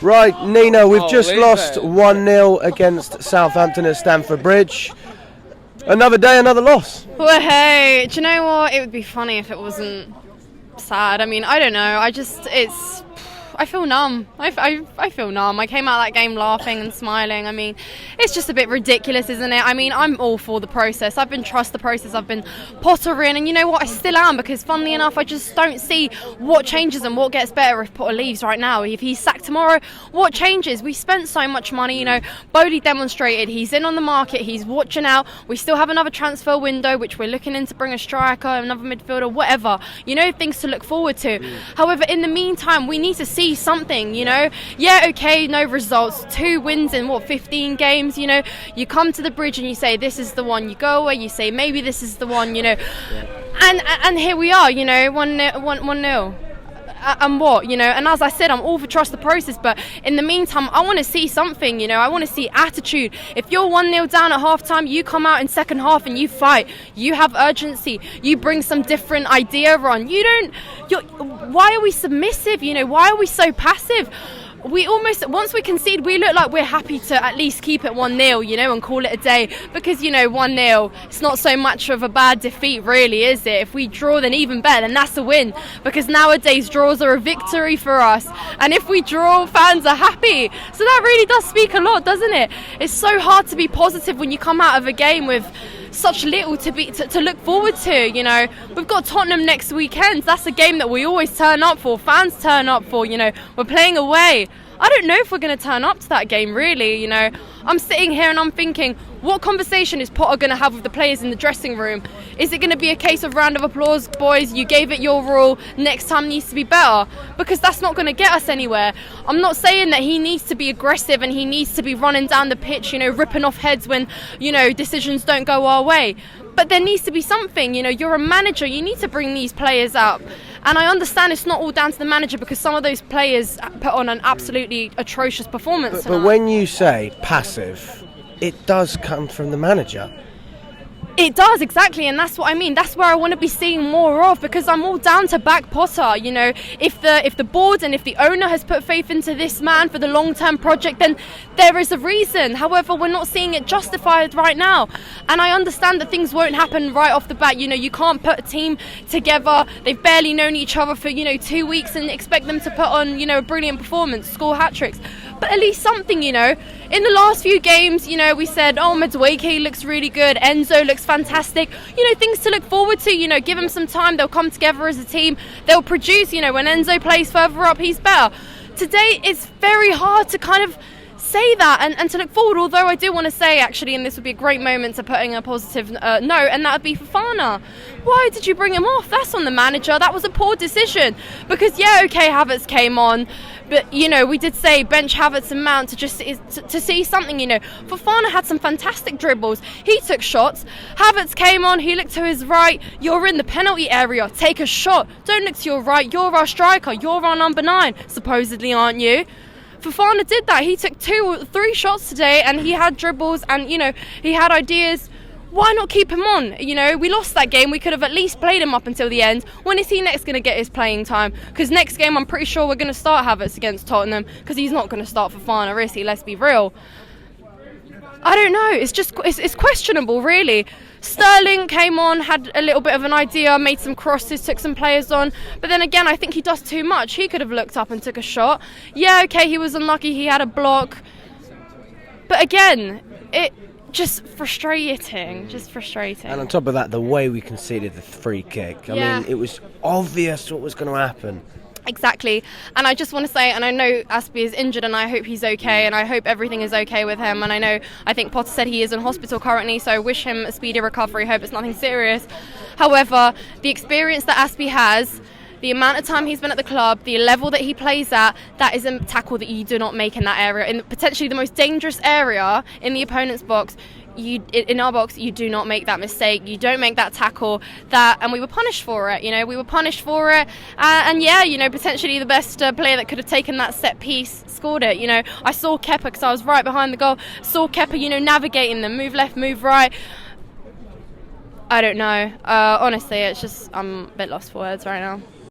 Right, Nina, we've just lost 1-0 against Southampton at Stamford Bridge. Another day, another loss. Well, hey, do you know what? It would be funny if it wasn't sad. I mean, I don't know. I feel numb. I feel numb. I came out of that game laughing and smiling. I mean, it's just a bit ridiculous, isn't it? I mean, I'm all for the process. I've been trust the process. I've been Potter in, and you know what? I still am, because funnily enough, I just don't see what changes and what gets better if Potter leaves right now. If he's sacked tomorrow, what changes? We spent so much money, you know. Bowley demonstrated he's in on the market. He's watching out. We still have another transfer window, which we're looking in to bring a striker, another midfielder, whatever. You know, things to look forward to. However, in the meantime, we need to see something, you know. Yeah, okay, no results, 2 wins in 15 games, you know. You come to the bridge and you say this is the one. You go away, you say maybe this is the one, you know. And here we are, you know, 1-0. And what, you know, and as I said, I'm all for trust the process, but in the meantime, I want to see something, you know. I want to see attitude. If you're 1-0 down at half time, you come out in second half and you fight. You have urgency. You bring some different idea on. Why are we submissive, you know? Why are we so passive? We almost, once we concede, we look like we're happy to at least keep it 1-0, you know, and call it a day. Because, you know, 1-0, it's not so much of a bad defeat, really, is it? If we draw, then even better, then that's a win. Because nowadays, draws are a victory for us. And if we draw, fans are happy. So that really does speak a lot, doesn't it? It's so hard to be positive when you come out of a game with such little to look forward to, you know. We've got Tottenham next weekend. That's a game that we always turn up for. Fans turn up for, you know. We're playing away. I don't know if we're going to turn up to that game, really, you know. I'm sitting here and I'm thinking, what conversation is Potter going to have with the players in the dressing room? Is it going to be a case of round of applause, boys, you gave it your all, next time needs to be better? Because that's not going to get us anywhere. I'm not saying that he needs to be aggressive and he needs to be running down the pitch, you know, ripping off heads when, you know, decisions don't go our way. But there needs to be something, you know. You're a manager, you need to bring these players up. And I understand it's not all down to the manager, because some of those players put on an absolutely atrocious performance. But when you say passive, it does come from the manager. It does, exactly, and that's what I mean. That's where I want to be seeing more of, because I'm all down to back Potter. You know, if the board and if the owner has put faith into this man for the long-term project, then there is a reason. However, we're not seeing it justified right now, and I understand that things won't happen right off the bat. You know, you can't put a team together. They've barely known each other for, you know, 2 weeks and expect them to put on, you know, a brilliant performance, score hat-tricks. But at least something, you know. In the last few games, you know, we said, oh, Madueke looks really good, Enzo looks fantastic. You know, things to look forward to, you know, give them some time, they'll come together as a team, they'll produce, you know, when Enzo plays further up, he's better. Today, it's very hard to kind of say that and to look forward, although I do want to say, actually, and this would be a great moment to put in a positive note, and that would be Fofana. Why did you bring him off? That's on the manager. That was a poor decision. Because, yeah, okay, Havertz came on, but, you know, we did say bench Havertz and Mount to see something, you know. Fofana had some fantastic dribbles. He took shots. Havertz came on. He looked to his right. You're in the penalty area. Take a shot. Don't look to your right. You're our striker. You're our number 9, supposedly, aren't you? Fofana did that. He took 2 or 3 shots today, and he had dribbles, and, you know, he had ideas. Why not keep him on? You know, we lost that game. We could have at least played him up until the end. When is he next going to get his playing time? Because next game, I'm pretty sure we're going to start Havertz against Tottenham, because he's not going to start Fofana, is he? Let's be real. I don't know. It's just, it's questionable, really. Sterling came on, had a little bit of an idea, made some crosses, took some players on. But then again, I think he does too much. He could have looked up and took a shot. Yeah, okay, he was unlucky. He had a block. But again, it just frustrating. And on top of that, the way we conceded the free kick. I mean, it was obvious what was going to happen. Exactly. And I just want to say, and I know Aspie is injured, and I hope he's okay, and I hope everything is okay with him. And I think Potter said he is in hospital currently, so I wish him a speedy recovery. Hope it's nothing serious. However, the experience that Aspie has, the amount of time he's been at the club, the level that he plays at, that is a tackle that you do not make in that area, in potentially the most dangerous area in the opponent's box. In our box, you do not make that mistake. You don't make that tackle. And we were punished for it. You know, and yeah, you know, potentially the best player that could have taken that set piece scored it. You know, I saw Kepa, because I was right behind the goal. Saw Kepa, you know, navigating them, move left, move right. I don't know. Honestly, it's just, I'm a bit lost for words right now.